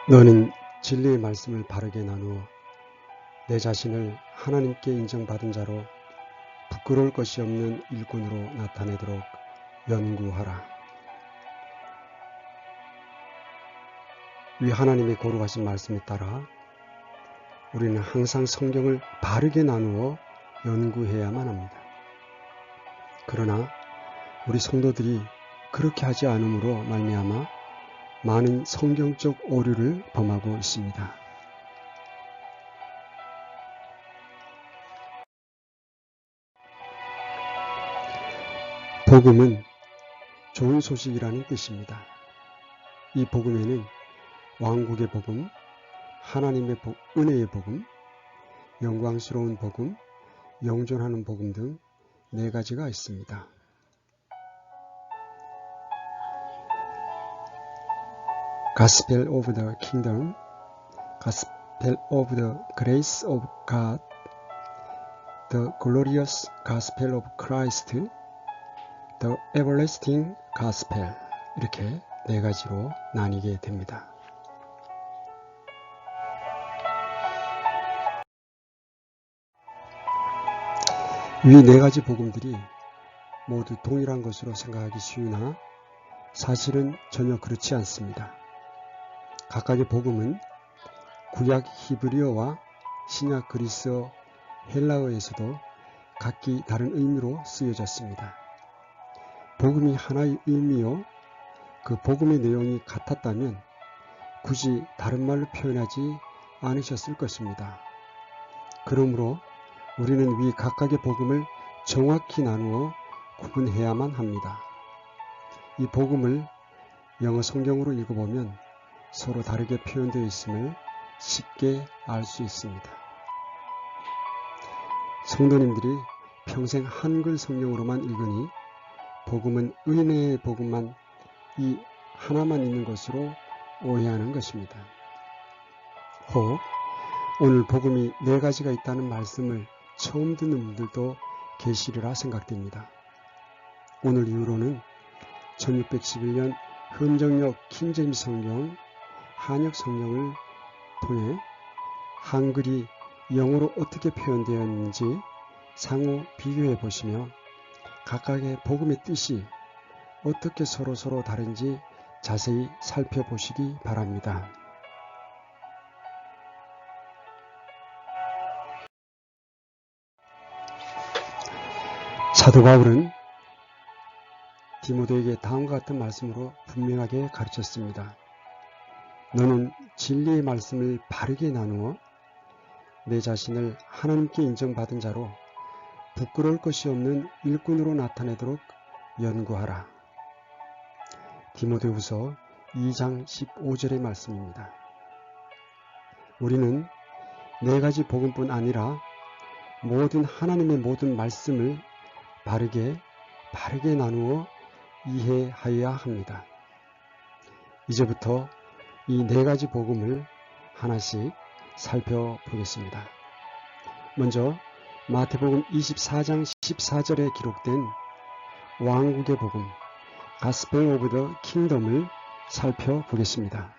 너는 진리의 말씀을 바르게 나누어 내 자신을 하나님께 인정받은 자로 부끄러울 것이 없는 일꾼으로 나타내도록 연구하라. 위 하나님의 거룩하신 말씀에 따라 우리는 항상 성경을 바르게 나누어 연구해야만 합니다. 그러나 우리 성도들이 그렇게 하지 않음으로 말미암아 많은 성경적 오류를 범하고 있습니다. 복음은 좋은 소식이라는 뜻입니다. 이 복음에는 왕국의 복음, 하나님의 은혜의 복음, 영광스러운 복음, 영존하는 복음 등 4가지가 있습니다. Gospel of the Kingdom, Gospel of the Grace of God, The Glorious Gospel of Christ, The Everlasting Gospel, 이렇게 4가지로 나뉘게 됩니다. 위 4가지 복음들이 모두 동일한 것으로 생각하기 쉬우나 사실은 전혀 그렇지 않습니다. 각각의 복음은 구약 히브리어와 신약 그리스어 헬라어에서도 각기 다른 의미로 쓰여졌습니다. 복음이 하나의 의미요, 그 복음의 내용이 같았다면 굳이 다른 말로 표현하지 않으셨을 것입니다. 그러므로 우리는 위 각각의 복음을 정확히 나누어 구분해야만 합니다. 이 복음을 영어 성경으로 읽어보면 서로 다르게 표현되어 있음을 쉽게 알 수 있습니다. 성도님들이 평생 한글 성경으로만 읽으니 복음은 은혜의 복음만 이 하나만 있는 것으로 오해하는 것입니다. 혹 오늘 복음이 4가지가 있다는 말씀을 처음 듣는 분들도 계시리라 생각됩니다. 오늘 이후로는 1611년 흔정역 킹제임스 성경, 한역 성경을 통해 한글이 영어로 어떻게 표현되었는지 상호 비교해 보시며 각각의 복음의 뜻이 어떻게 서로 다른지 자세히 살펴보시기 바랍니다. 사도 바울은 디모데에게 다음과 같은 말씀으로 분명하게 가르쳤습니다. 너는 진리의 말씀을 바르게 나누어 내 자신을 하나님께 인정받은 자로 부끄러울 것이 없는 일꾼으로 나타내도록 연구하라. 디모데후서 2장 15절의 말씀입니다. 우리는 4가지 복음뿐 아니라 모든 하나님의 모든 말씀을 바르게 나누어 이해하여야 합니다. 이제부터 이 4가지 복음을 하나씩 살펴보겠습니다. 먼저 마태복음 24장 14절에 기록된 왕국의 복음, Gospel of the Kingdom을 살펴보겠습니다.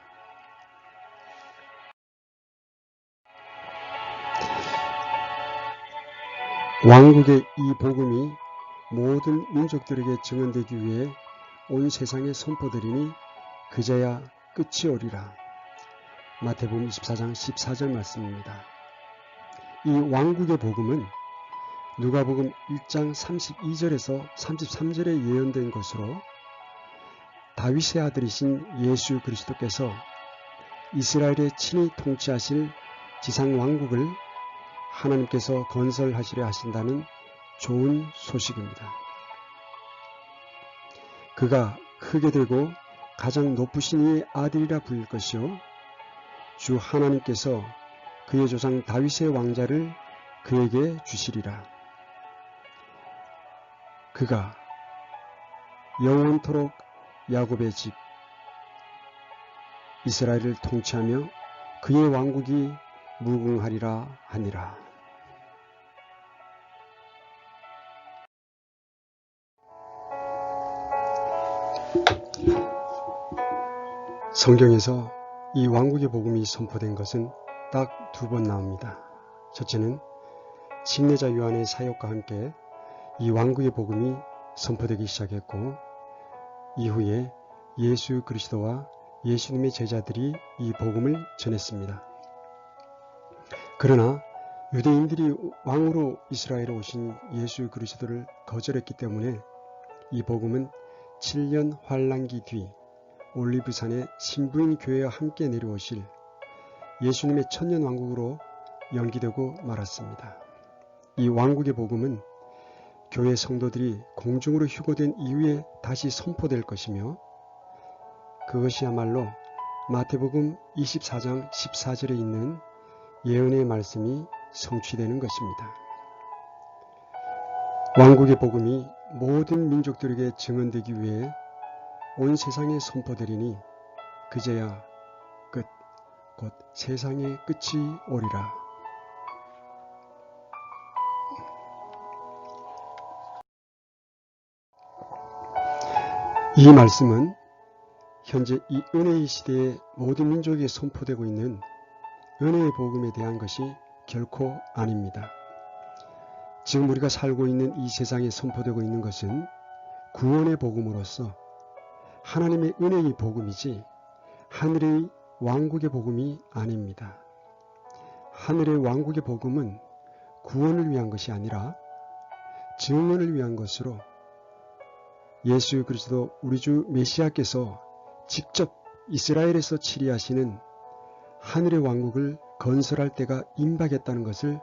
왕국의 이 복음이 모든 민족들에게 증언되기 위해 온 세상에 선포되리니 그제야 끝이 오리라. 마태복음 24장 14절 말씀입니다. 이 왕국의 복음은 누가복음 1장 32절에서 33절에 예언된 것으로 다윗의 아들이신 예수 그리스도께서 이스라엘에 친히 통치하실 지상 왕국을 하나님께서 건설하시려 하신다는 좋은 소식입니다. 그가 크게 되고 가장 높으신 이의 아들이라 불릴 것이요 주 하나님께서 그의 조상 다윗의 왕자를 그에게 주시리라. 그가 영원토록 야곱의 집 이스라엘을 통치하며 그의 왕국이 무궁하리라 하니라. 성경에서 이 왕국의 복음이 선포된 것은 딱 두 번 나옵니다. 첫째는 침례자 요한의 사역과 함께 이 왕국의 복음이 선포되기 시작했고, 이후에 예수 그리스도와 예수님의 제자들이 이 복음을 전했습니다. 그러나 유대인들이 왕으로 이스라엘에 오신 예수 그리스도를 거절했기 때문에 이 복음은 7년 환란기 뒤 올리브산의 신부인 교회와 함께 내려오실 예수님의 천년 왕국으로 연기되고 말았습니다. 이 왕국의 복음은 교회 성도들이 공중으로 휴거된 이후에 다시 선포될 것이며, 그것이야말로 마태복음 24장 14절에 있는 예언의 말씀이 성취되는 것입니다. 왕국의 복음이 모든 민족들에게 증언되기 위해 온 세상에 선포되리니 그제야 끝, 곧 세상의 끝이 오리라. 이 말씀은 현재 이 은혜의 시대에 모든 민족에게 선포되고 있는 은혜의 복음에 대한 것이 결코 아닙니다. 지금 우리가 살고 있는 이 세상에 선포되고 있는 것은 구원의 복음으로서 하나님의 은혜의 복음이지 하늘의 왕국의 복음이 아닙니다. 하늘의 왕국의 복음은 구원을 위한 것이 아니라 증언을 위한 것으로 예수 그리스도 우리 주 메시아께서 직접 이스라엘에서 치리하시는 하늘의 왕국을 건설할 때가 임박했다는 것을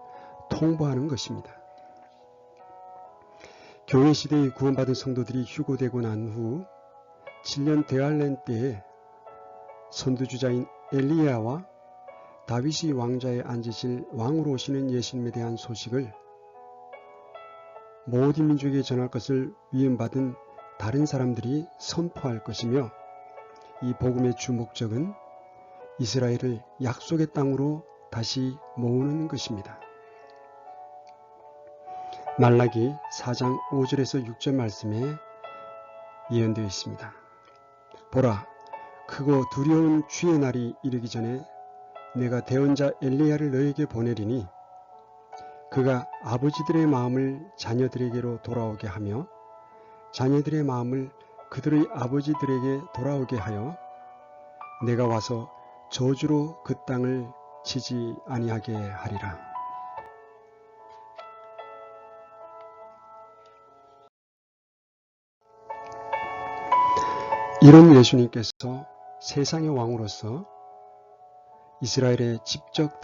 통보하는 것입니다. 교회 시대에 구원받은 성도들이 휴거되고 난 후 7년 대환란 때에 선두주자인 엘리야와 다윗이 왕좌에 앉으실 왕으로 오시는 예수님에 대한 소식을 모든 민족에게 전할 것을 위임받은 다른 사람들이 선포할 것이며, 이 복음의 주 목적은 이스라엘을 약속의 땅으로 다시 모으는 것입니다. 말라기 4장 5절에서 6절 말씀에 예언되어 있습니다. 보라, 크고 두려운 주의 날이 이르기 전에 내가 대언자 엘리야를 너에게 보내리니 그가 아버지들의 마음을 자녀들에게로 돌아오게 하며 자녀들의 마음을 그들의 아버지들에게 돌아오게 하여 내가 와서 저주로 그 땅을 치지 아니하게 하리라. 이런 예수님께서 세상의 왕으로서 이스라엘에 직접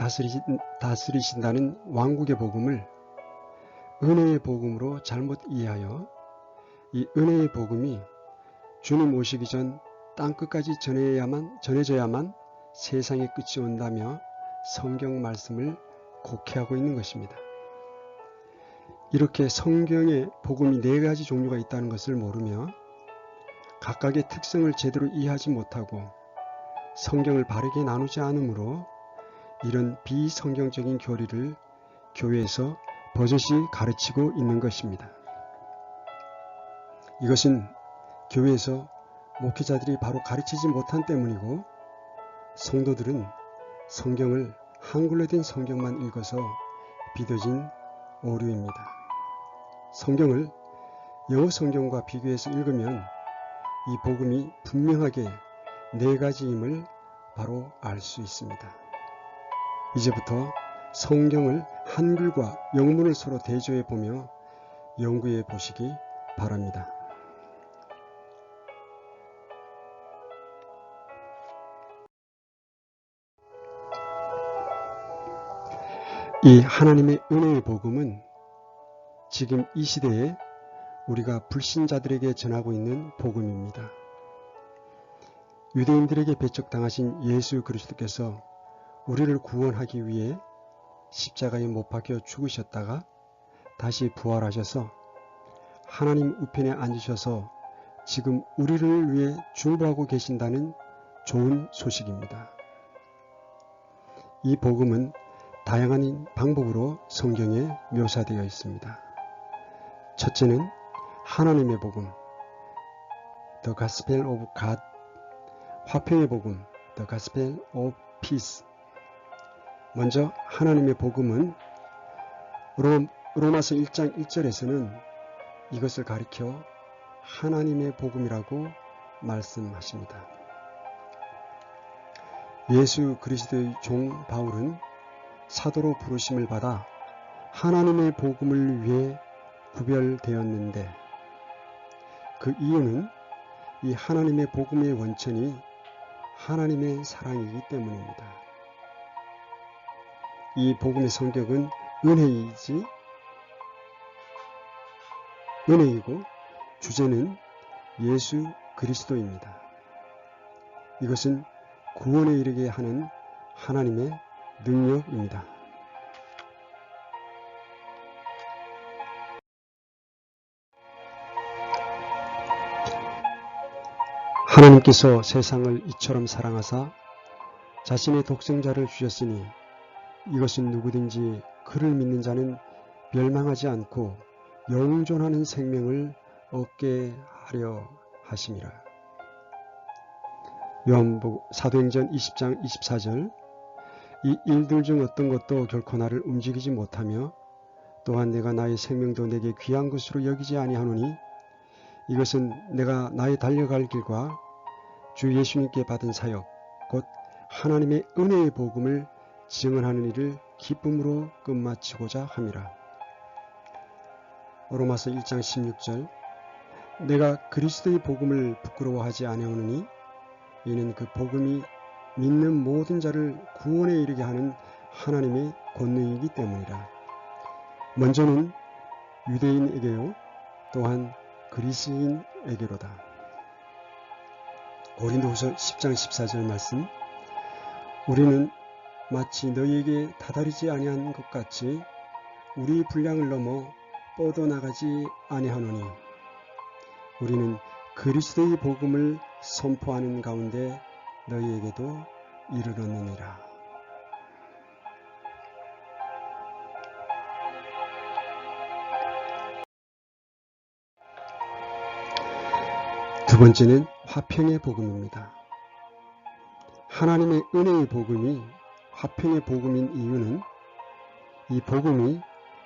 다스리신다는 왕국의 복음을 은혜의 복음으로 잘못 이해하여 이 은혜의 복음이 주님 오시기 전 땅끝까지 전해져야만 세상의 끝이 온다며 성경 말씀을 곡해하고 있는 것입니다. 이렇게 성경에 복음이 4가지 종류가 있다는 것을 모르며 각각의 특성을 제대로 이해하지 못하고 성경을 바르게 나누지 않으므로 이런 비성경적인 교리를 교회에서 버젓이 가르치고 있는 것입니다. 이것은 교회에서 목회자들이 바로 가르치지 못한 때문이고, 성도들은 성경을 한글로 된 성경만 읽어서 비뎌진 오류입니다. 성경을 영어 성경과 비교해서 읽으면 이 복음이 분명하게 4가지임을 바로 알 수 있습니다. 이제부터 성경을 한글과 영문을 서로 대조해 보며 연구해 보시기 바랍니다. 이 하나님의 은혜의 복음은 지금 이 시대에 우리가 불신자들에게 전하고 있는 복음입니다. 유대인들에게 배척당하신 예수 그리스도께서 우리를 구원하기 위해 십자가에 못 박혀 죽으셨다가 다시 부활하셔서 하나님 우편에 앉으셔서 지금 우리를 위해 중보하고 계신다는 좋은 소식입니다. 이 복음은 다양한 방법으로 성경에 묘사되어 있습니다. 첫째는 하나님의 복음, The Gospel of God, 화평의 복음, The Gospel of Peace. 먼저 하나님의 복음은 로마서 1장 1절에서는 이것을 가리켜 하나님의 복음이라고 말씀하십니다. 예수 그리스도의 종 바울은 사도로 부르심을 받아 하나님의 복음을 위해 구별되었는데 그 이유는 이 하나님의 복음의 원천이 하나님의 사랑이기 때문입니다. 이 복음의 성격은 은혜이고 주제는 예수 그리스도입니다. 이것은 구원에 이르게 하는 하나님의 능력입니다. 하나님께서 세상을 이처럼 사랑하사 자신의 독생자를 주셨으니 이것은 누구든지 그를 믿는 자는 멸망하지 않고 영존하는 생명을 얻게 하려 하심이라. 사도행전 20장 24절. 이 일들 중 어떤 것도 결코 나를 움직이지 못하며 또한 내가 나의 생명도 내게 귀한 것으로 여기지 아니하노니 이것은 내가 나의 달려갈 길과 주 예수님께 받은 사역 곧 하나님의 은혜의 복음을 증언하는 일을 기쁨으로 끝마치고자 함이라. 로마서 1장 16절. 내가 그리스도의 복음을 부끄러워하지 아니하노니 이는 그 복음이 믿는 모든 자를 구원에 이르게 하는 하나님의 권능이기 때문이라. 먼저는 유대인에게요 또한 그리스인에게로다. 고린도후서 10장 14절 말씀. 우리는 마치 너희에게 다다르지 아니한 것 같이 우리 분량을 넘어 뻗어나가지 아니하노니 우리는 그리스도의 복음을 선포하는 가운데 너희에게도 이르렀느니라. 두 번째는 화평의 복음입니다. 하나님의 은혜의 복음이 화평의 복음인 이유는 이 복음이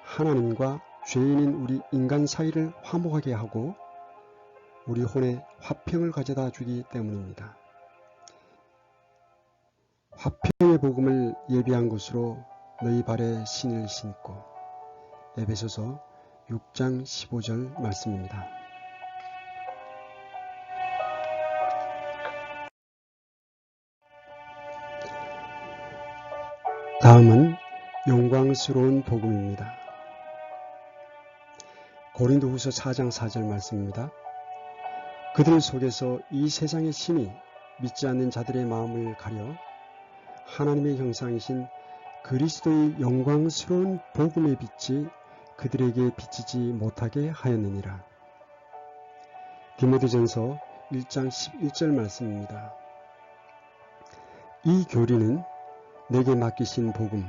하나님과 죄인인 우리 인간 사이를 화목하게 하고 우리 혼에 화평을 가져다 주기 때문입니다. 화평의 복음을 예비한 것으로 너희 발에 신을 신고. 에베소서 6장 15절 말씀입니다. 다음은 영광스러운 복음입니다. 고린도후서 4장 4절 말씀입니다. 그들 속에서 이 세상의 신이 믿지 않는 자들의 마음을 가려 하나님의 형상이신 그리스도의 영광스러운 복음의 빛이 그들에게 비치지 못하게 하였느니라. 디모데전서 1장 11절 말씀입니다. 이 교리는 내게 맡기신 복음,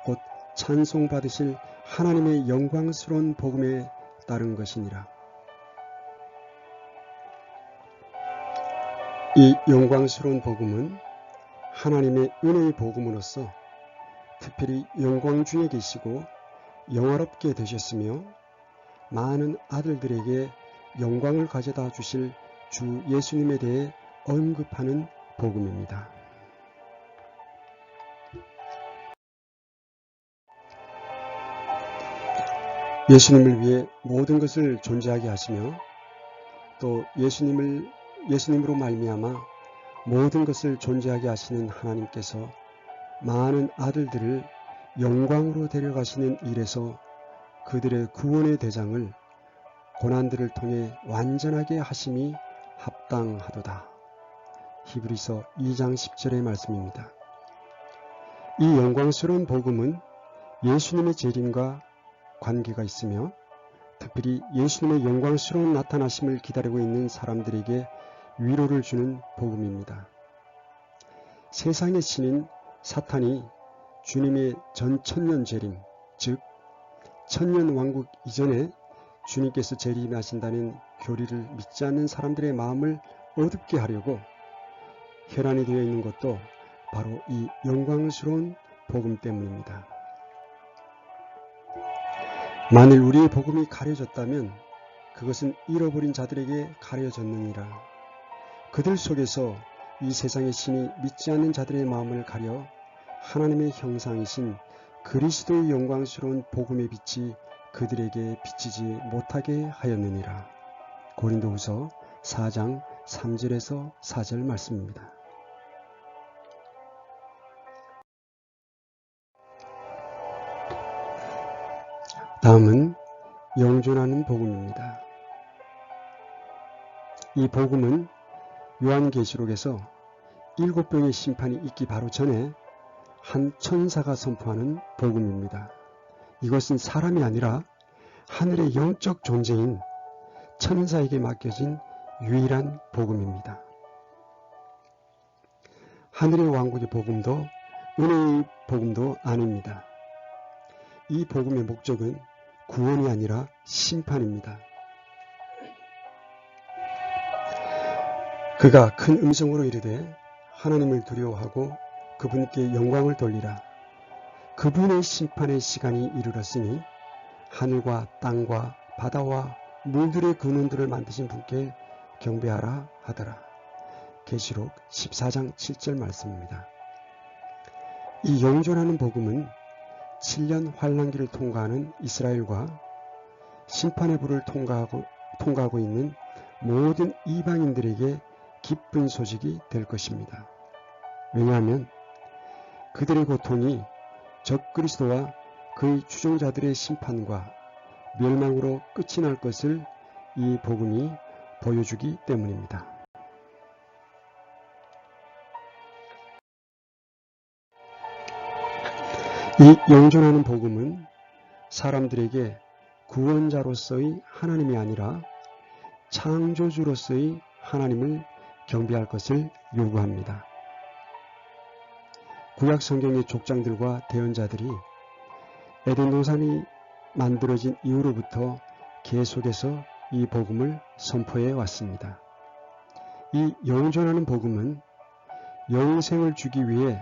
곧 찬송받으실 하나님의 영광스러운 복음에 따른 것이니라. 이 영광스러운 복음은 하나님의 은혜의 복음으로서 특별히 영광 중에 계시고 영화롭게 되셨으며 많은 아들들에게 영광을 가져다 주실 주 예수님에 대해 언급하는 복음입니다. 예수님을 위해 모든 것을 존재하게 하시며 또 예수님으로 말미암아 모든 것을 존재하게 하시는 하나님께서 많은 아들들을 영광으로 데려가시는 일에서 그들의 구원의 대장을 고난들을 통해 완전하게 하심이 합당하도다. 히브리서 2장 10절의 말씀입니다. 이 영광스러운 복음은 예수님의 재림과 관계가 있으며 특별히 예수님의 영광스러운 나타나심을 기다리고 있는 사람들에게 위로를 주는 복음입니다. 세상의 신인 사탄이 주님의 전천년 재림, 즉 천년왕국 이전에 주님께서 재림하신다는 교리를 믿지 않는 사람들의 마음을 어둡게 하려고 혈안이 되어 있는 것도 바로 이 영광스러운 복음 때문입니다. 만일 우리의 복음이 가려졌다면 그것은 잃어버린 자들에게 가려졌느니라. 그들 속에서 이 세상의 신이 믿지 않는 자들의 마음을 가려 하나님의 형상이신 그리스도의 영광스러운 복음의 빛이 그들에게 비치지 못하게 하였느니라. 고린도후서 4장 3절에서 4절 말씀입니다. 다음은 영존하는 복음입니다. 이 복음은 요한계시록에서 7병의 심판이 있기 바로 전에 한 천사가 선포하는 복음입니다. 이것은 사람이 아니라 하늘의 영적 존재인 천사에게 맡겨진 유일한 복음입니다. 하늘의 왕국의 복음도 은혜의 복음도 아닙니다. 이 복음의 목적은 구원이 아니라 심판입니다. 그가 큰 음성으로 이르되 하나님을 두려워하고 그분께 영광을 돌리라. 그분의 심판의 시간이 이르렀으니 하늘과 땅과 바다와 물들의 근원들을 만드신 분께 경배하라 하더라. 계시록 14장 7절 말씀입니다. 이 영존하는 복음은 7년 환란기를 통과하는 이스라엘과 심판의 불을 통과하고 있는 모든 이방인들에게 기쁜 소식이 될 것입니다. 왜냐하면 그들의 고통이 적그리스도와 그의 추종자들의 심판과 멸망으로 끝이 날 것을 이 복음이 보여주기 때문입니다. 이 영존하는 복음은 사람들에게 구원자로서의 하나님이 아니라 창조주로서의 하나님을 경배할 것을 요구합니다. 구약 성경의 족장들과 대언자들이 에덴 동산이 만들어진 이후로부터 계속해서 이 복음을 선포해 왔습니다. 이 영존하는 복음은 영생을 주기 위해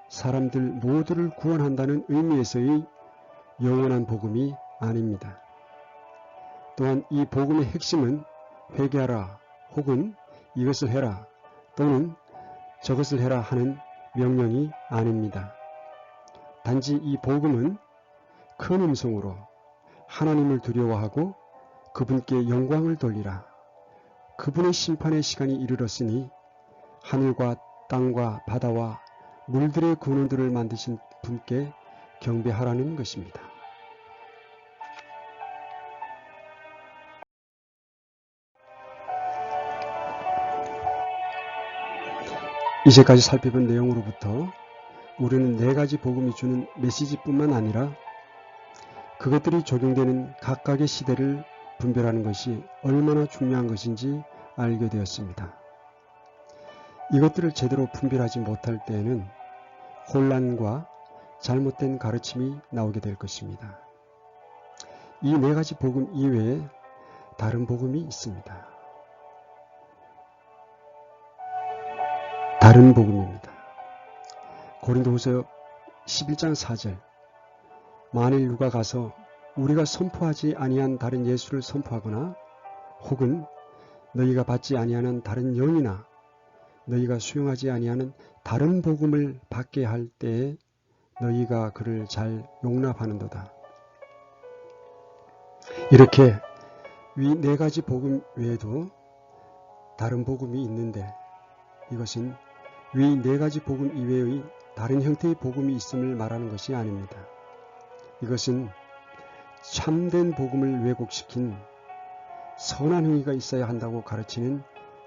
사람들 모두를 구원한다는 의미에서의 영원한 복음이 아닙니다. 또한 이 복음의 핵심은 회개하라 혹은 이것을 해라 또는 저것을 해라 하는 명령이 아닙니다. 단지 이 복음은 큰 음성으로 하나님을 두려워하고 그분께 영광을 돌리라. 그분의 심판의 시간이 이르렀으니 하늘과 땅과 바다와 물들의 근원들을 만드신 분께 경배하라는 것입니다. 이제까지 살펴본 내용으로부터 우리는 4가지 복음이 주는 메시지뿐만 아니라 그것들이 적용되는 각각의 시대를 분별하는 것이 얼마나 중요한 것인지 알게 되었습니다. 이것들을 제대로 분별하지 못할 때에는 혼란과 잘못된 가르침이 나오게 될 것입니다. 이 4가지 복음 이외에 다른 복음이 있습니다. 다른 복음입니다. 고린도후서 11장 4절 만일 누가 가서 우리가 선포하지 아니한 다른 예수를 선포하거나 혹은 너희가 받지 아니하는 다른 영이나 너희가 수용하지 아니하는 다른 복음을 받게 할 때에 너희가 그를 잘 용납하는도다. 이렇게 위 4가지 복음 외에도 다른 복음이 있는데 이것은 위 4가지 복음 이외의 다른 형태의 복음이 있음을 말하는 것이 아닙니다. 이것은 참된 복음을 왜곡시킨 선한 행위가 있어야 한다고 가르치는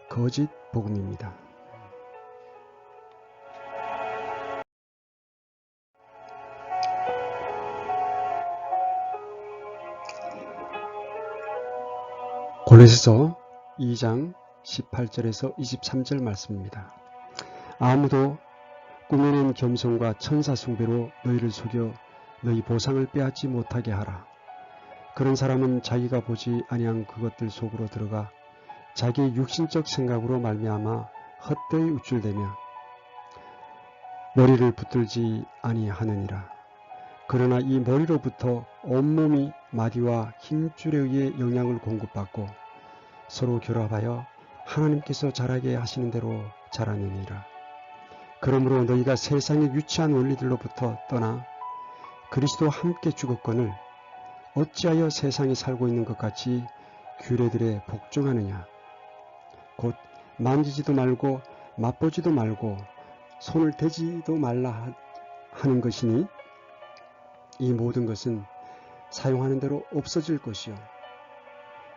거짓 복음입니다. 골로새서 2장 18절에서 23절 말씀입니다. 아무도 꾸며낸 겸손과 천사 숭배로 너희를 속여 너희 보상을 빼앗지 못하게 하라. 그런 사람은 자기가 보지 아니한 그것들 속으로 들어가 자기의 육신적 생각으로 말미암아 헛되이 우쭐대며 머리를 붙들지 아니하느니라. 그러나 이 머리로부터 온몸이 마디와 힘줄에 의해 영양을 공급받고 서로 결합하여 하나님께서 자라게 하시는 대로 자라느니라. 그러므로 너희가 세상의 유치한 원리들로부터 떠나 그리스도와 함께 죽었거늘 어찌하여 세상에 살고 있는 것 같이 규례들에 복종하느냐. 곧 만지지도 말고 맛보지도 말고 손을 대지도 말라 하는 것이니 이 모든 것은 사용하는 대로 없어질 것이요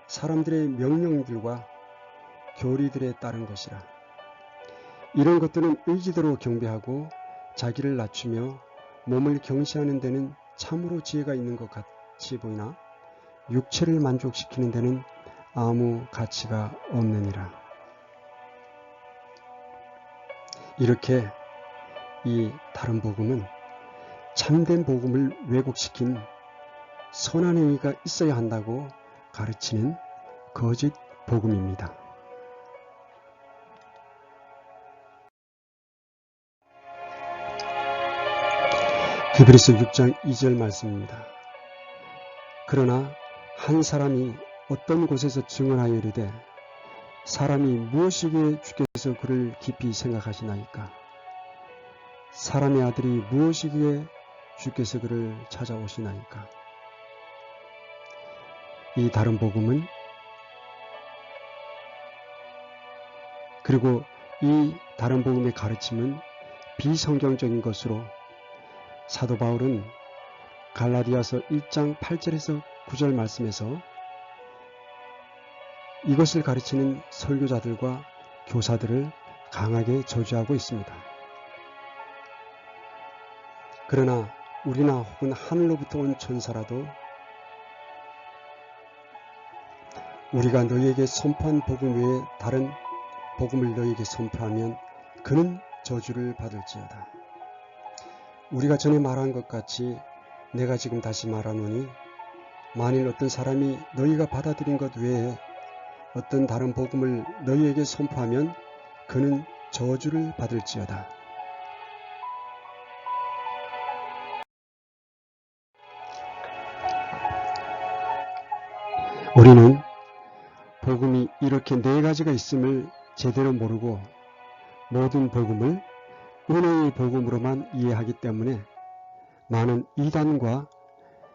사람들의 명령들과 교리들에 따른 것이라. 이런 것들은 의지대로 경배하고 자기를 낮추며 몸을 경시하는 데는 참으로 지혜가 있는 것 같이 보이나 육체를 만족시키는 데는 아무 가치가 없느니라. 이렇게 이 다른 복음은 참된 복음을 왜곡시킨 선한 행위가 있어야 한다고 가르치는 거짓 복음입니다. 히브리서 6장 2절 말씀입니다. 그러나 한 사람이 어떤 곳에서 증언하여 이르되 사람이 무엇이기에 주께서 그를 깊이 생각하시나이까? 사람의 아들이 무엇이기에 주께서 그를 찾아오시나이까? 이 다른 복음은 그리고 이 다른 복음의 가르침은 비성경적인 것으로 사도 바울은 갈라디아서 1장 8절에서 9절 말씀에서 이것을 가르치는 설교자들과 교사들을 강하게 저주하고 있습니다. 그러나 우리나 혹은 하늘로부터 온 천사라도 우리가 너희에게 선포한 복음 외에 다른 복음을 너희에게 선포하면 그는 저주를 받을지어다. 우리가 전에 말한 것 같이 내가 지금 다시 말하노니 만일 어떤 사람이 너희가 받아들인 것 외에 어떤 다른 복음을 너희에게 선포하면 그는 저주를 받을지어다. 우리는 복음이 이렇게 네 가지가 있음을 제대로 모르고 모든 복음을 은혜의 복음으로만 이해하기 때문에 많은 이단과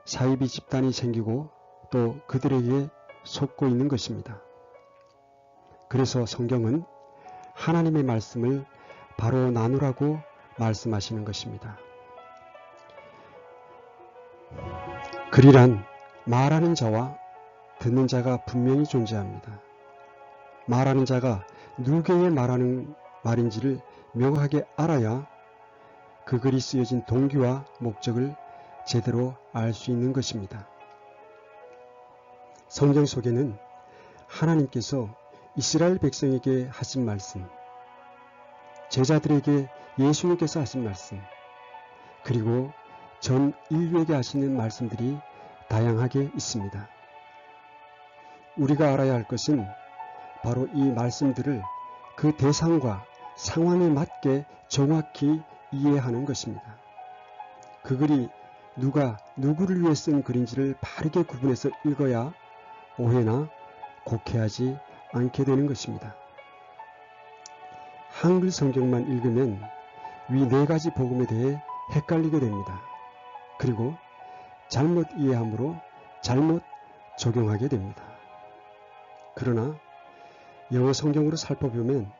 사이비 집단이 생기고 또 그들에게 속고 있는 것입니다. 그래서 성경은 하나님의 말씀을 바로 나누라고 말씀하시는 것입니다. 글이란 말하는 자와 듣는 자가 분명히 존재합니다. 말하는 자가 누구에게 말하는 말인지를 명확하게 알아야 그 글이 쓰여진 동기와 목적을 제대로 알 수 있는 것입니다. 성경 속에는 하나님께서 이스라엘 백성에게 하신 말씀, 제자들에게 예수님께서 하신 말씀, 그리고 전 인류에게 하시는 말씀들이 다양하게 있습니다. 우리가 알아야 할 것은 바로 이 말씀들을 그 대상과 상황에 맞게 정확히 이해하는 것입니다. 그 글이 누가 누구를 위해 쓴 글인지를 바르게 구분해서 읽어야 오해나 곡해하지 않게 되는 것입니다. 한글 성경만 읽으면 위 네 가지 복음에 대해 헷갈리게 됩니다. 그리고 잘못 이해함으로 잘못 적용하게 됩니다. 그러나 영어 성경으로 살펴보면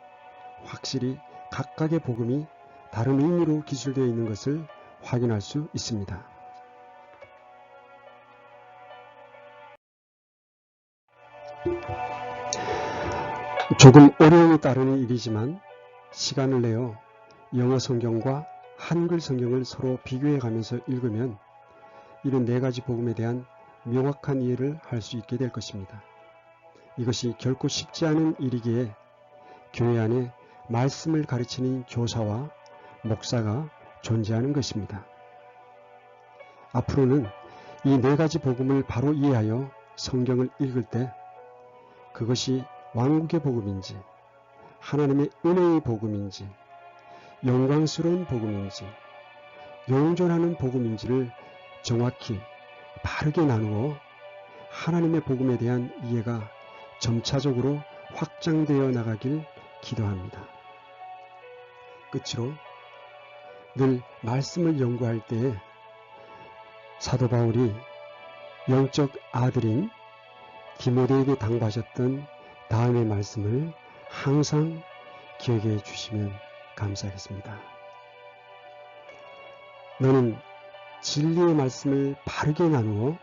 확실히 각각의 복음이 다른 의미로 기술되어 있는 것을 확인할 수 있습니다. 조금 어려움이 따르는 일이지만 시간을 내어 영어 성경과 한글 성경을 서로 비교해 가면서 읽으면 이런 네 가지 복음에 대한 명확한 이해를 할 수 있게 될 것입니다. 이것이 결코 쉽지 않은 일이기에 교회 안에 말씀을 가르치는 교사와 목사가 존재하는 것입니다. 앞으로는 이 네 가지 복음을 바로 이해하여 성경을 읽을 때 그것이 왕국의 복음인지 하나님의 은혜의 복음인지 영광스러운 복음인지 용존하는 복음인지를 정확히 바르게 나누어 하나님의 복음에 대한 이해가 점차적으로 확장되어 나가길 기도합니다. 끝으로 늘 말씀을 연구할 때에 사도 바울이 영적 아들인 디모데에게 당부하셨던 다음의 말씀을 항상 기억해 주시면 감사하겠습니다. 너는 진리의 말씀을 바르게 나누어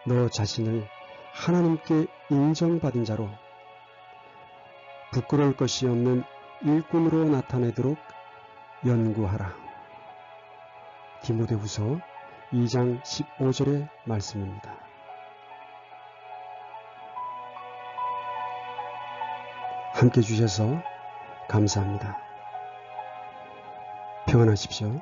너 자신을 하나님께 인정받은 자로 부끄러울 것이 없는 일꾼으로 나타내도록 연구하라. 디모데후서 2장 15절의 말씀입니다. 함께 주셔서 감사합니다. 평안하십시오.